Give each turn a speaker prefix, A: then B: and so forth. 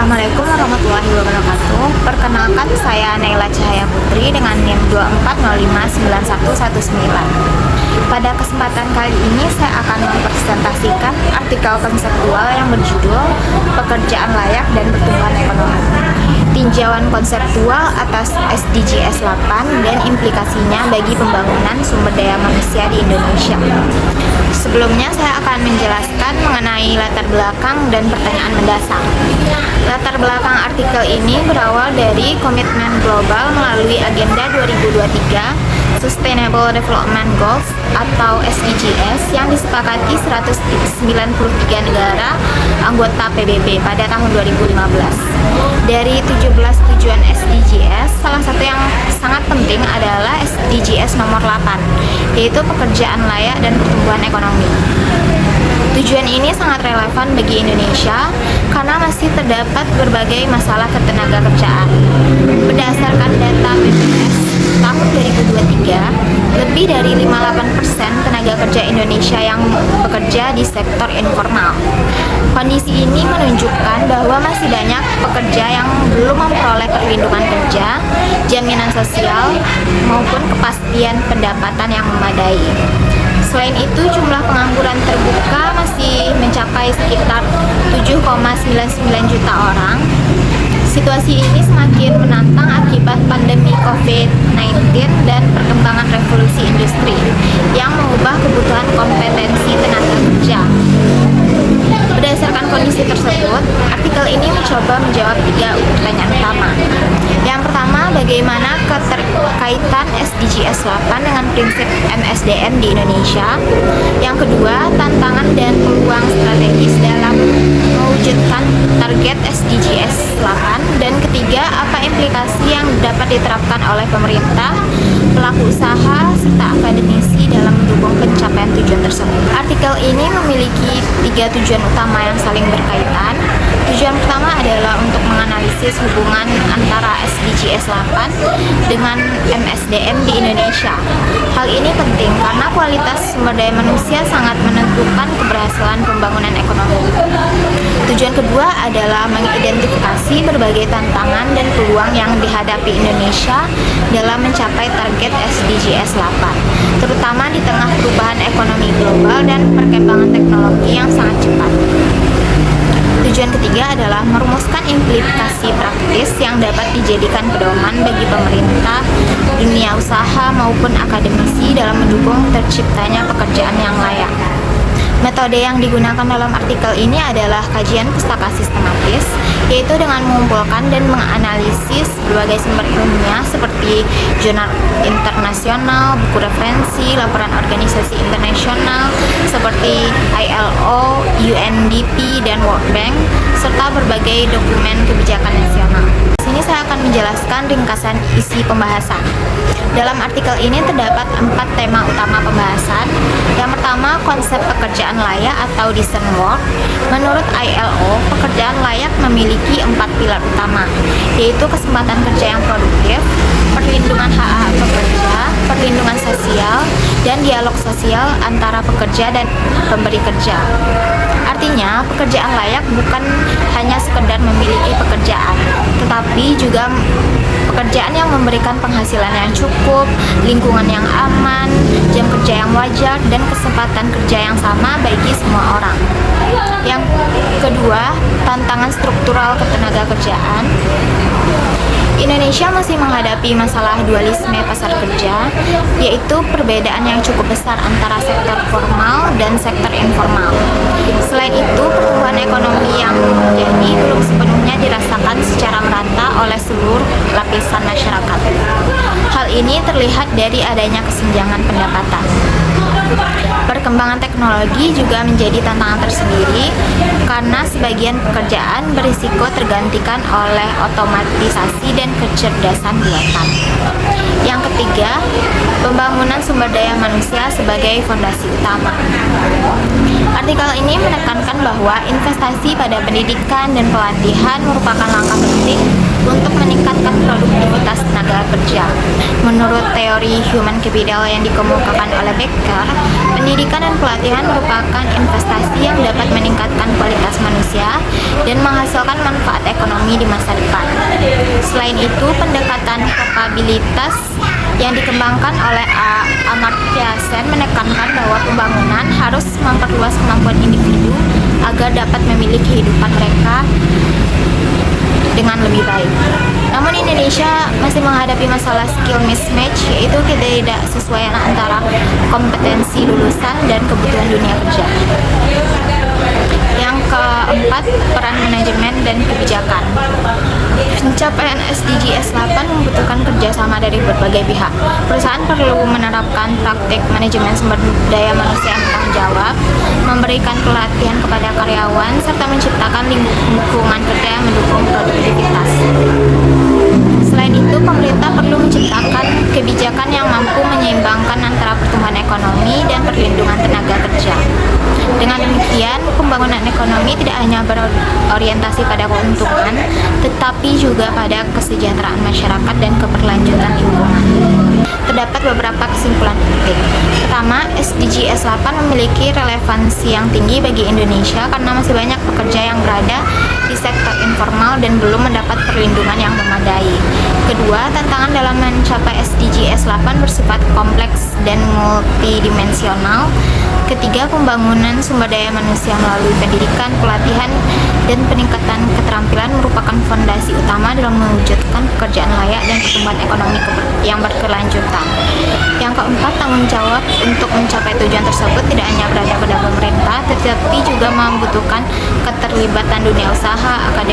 A: Assalamualaikum warahmatullahi wabarakatuh. Perkenalkan, saya Naila Cahaya Putri dengan NIM 24059119. Pada kesempatan kali ini saya akan mempresentasikan artikel konseptual yang berjudul Pekerjaan Layak dan Pertumbuhan Ekonomi. Tinjauan konseptual atas SDGs 8 dan implikasinya bagi pembangunan sumber daya manusia di Indonesia. Sebelumnya saya akan menjelaskan mengenai latar belakang dan pertanyaan mendasar. Latar belakang artikel ini berawal dari komitmen global melalui Agenda 2023 Sustainable Development Goals atau SDGs yang disepakati 193 negara anggota PBB pada tahun 2015. Dari 17 tujuan SDGs, salah satu yang sangat penting adalah SDGs nomor 8, yaitu pekerjaan layak dan pertumbuhan ekonomi. Tujuan ini sangat relevan bagi Indonesia karena masih terdapat berbagai masalah ketenagakerjaan. Berdasarkan data BPS tahun 2023, lebih dari 58% tenaga kerja Indonesia yang bekerja di sektor informal. Kondisi ini menunjukkan bahwa masih banyak pekerja yang belum memperoleh perlindungan kerja, jaminan sosial, maupun kepastian pendapatan yang memadai. Selain itu, jumlah pengangguran terbuka masih mencapai sekitar 7,99 juta orang. Situasi ini semakin menantang akibat pandemi COVID-19 dan perkembangan revolusi industri yang mengubah kebutuhan kompetensi tenaga kerja. Berdasarkan kondisi tersebut, artikel ini mencoba menjawab 3 pertanyaan utama. Yang pertama, bagaimana keterkaitan SDGs 8 dengan prinsip MSDM di Indonesia? Yang kedua, tantangan dan peluang strategis dalam mewujudkan target SDGs 8. Dan ketiga, apa implikasi yang dapat diterapkan oleh pemerintah, pelaku usaha, serta akademisi dalam mendukung pencapaian tujuan tersebut. Artikel ini memiliki 3 tujuan utama yang saling berkaitan. Tujuan pertama adalah untuk menganalisis hubungan antara SDGs 8 dengan MSDM di Indonesia. Hal ini penting karena kualitas sumber daya manusia sangat menentukan keberhasilan pembangunan ekonomi. Tujuan kedua adalah mengidentifikasi berbagai tantangan dan peluang yang dihadapi Indonesia dalam mencapai target SDGs 8, terutama di tengah perubahan ekonomi global dan perkembangan teknologi yang sangat cepat. Tujuan ketiga adalah merumuskan implikasi praktis yang dapat dijadikan pedoman bagi pemerintah, dunia usaha, maupun akademisi dalam mendukung terciptanya pekerjaan yang layak. Metode yang digunakan dalam artikel ini adalah kajian pustaka sistematis, yaitu dengan mengumpulkan dan menganalisis berbagai sumber ilmiah seperti jurnal internasional, buku referensi, laporan organisasi internasional seperti ILO, UNDP, dan World Bank, serta berbagai dokumen kebijakan nasional. Di sini saya akan menjelaskan ringkasan isi pembahasan. Dalam artikel ini terdapat 4 tema utama pembahasan. Yang pertama, konsep pekerjaan layak atau decent work. Menurut ILO, pekerjaan layak memiliki 4 pilar utama, yaitu kesempatan kerja yang produktif, perlindungan hak-hak pekerja, perlindungan sosial, dan dialog sosial antara pekerja dan pemberi kerja. Artinya, pekerjaan layak bukan hanya sekedar memiliki pekerjaan, tetapi juga pekerjaan yang memberikan penghasilan yang cukup, lingkungan yang aman, jam kerja yang wajar, dan kesempatan kerja yang sama bagi semua orang. Yang kedua, tantangan struktural ketenagakerjaan. Indonesia masih menghadapi masalah dualisme pasar kerja, yaitu perbedaan yang cukup besar antara sektor formal dan sektor informal. Selain itu, pertumbuhan ekonomi yang terjadi belum sepenuhnya dirasakan secara merata oleh seluruh lapisan masyarakat. Hal ini terlihat dari adanya kesenjangan pendapatan. Perkembangan teknologi juga menjadi tantangan tersendiri karena sebagian pekerjaan berisiko tergantikan oleh otomatisasi dan kecerdasan buatan. Yang ketiga, pembangunan sumber daya manusia sebagai fondasi utama. Artikel ini menekankan bahwa investasi pada pendidikan dan pelatihan merupakan langkah penting untuk meningkatkan produktivitas tenaga kerja. Menurut teori human capital yang dikemukakan oleh Becker, pendidikan dan pelatihan merupakan investasi yang dapat meningkatkan kualitas manusia dan menghasilkan manfaat ekonomi ekonomi di masa depan. Selain itu, pendekatan kapabilitas yang dikembangkan oleh Amartya Sen menekankan bahwa pembangunan harus memperluas kemampuan individu agar dapat memilih kehidupan mereka dengan lebih baik. Namun Indonesia masih menghadapi masalah skill mismatch, yaitu ketidaksesuaian antara kompetensi lulusan dan kebutuhan dunia kerja. Yang keempat, peran manajemen dan kebijakan. Pencapaian SDGs 8 membutuhkan kerjasama dari berbagai pihak. Perusahaan perlu menerapkan praktik manajemen sumber daya manusia yang bertanggung jawab, memberikan pelatihan kepada karyawan, serta menciptakan lingkungan kerja yang mendukung produktivitas. Selain itu, pemerintah perlu menciptakan kebijakan yang mampu menyeimbangkan antara pertumbuhan ekonomi dan perlindungan tenaga kerja. Dengan demikian, pembangunan ekonomi tidak hanya berorientasi pada keuntungan, tetapi juga pada kesejahteraan masyarakat dan keberlanjutan lingkungan. Terdapat beberapa kesimpulan penting. Pertama, SDGs 8 memiliki relevansi yang tinggi bagi Indonesia karena masih banyak pekerja yang berada di sektor informal dan belum mendapat perlindungan yang memadai. Kedua, tantangan dalam mencapai SDGs 8 bersifat kompleks dan multidimensional. Ketiga, pembangunan sumber daya manusia melalui pendidikan, pelatihan, dan peningkatan keterampilan merupakan fondasi utama dalam mewujudkan pekerjaan layak dan pertumbuhan ekonomi yang berkelanjutan. Yang keempat, tanggung jawab untuk mencapai tujuan tersebut tidak hanya berada pada pemerintah, tetapi juga membutuhkan keterlibatan dunia usaha, akademisi,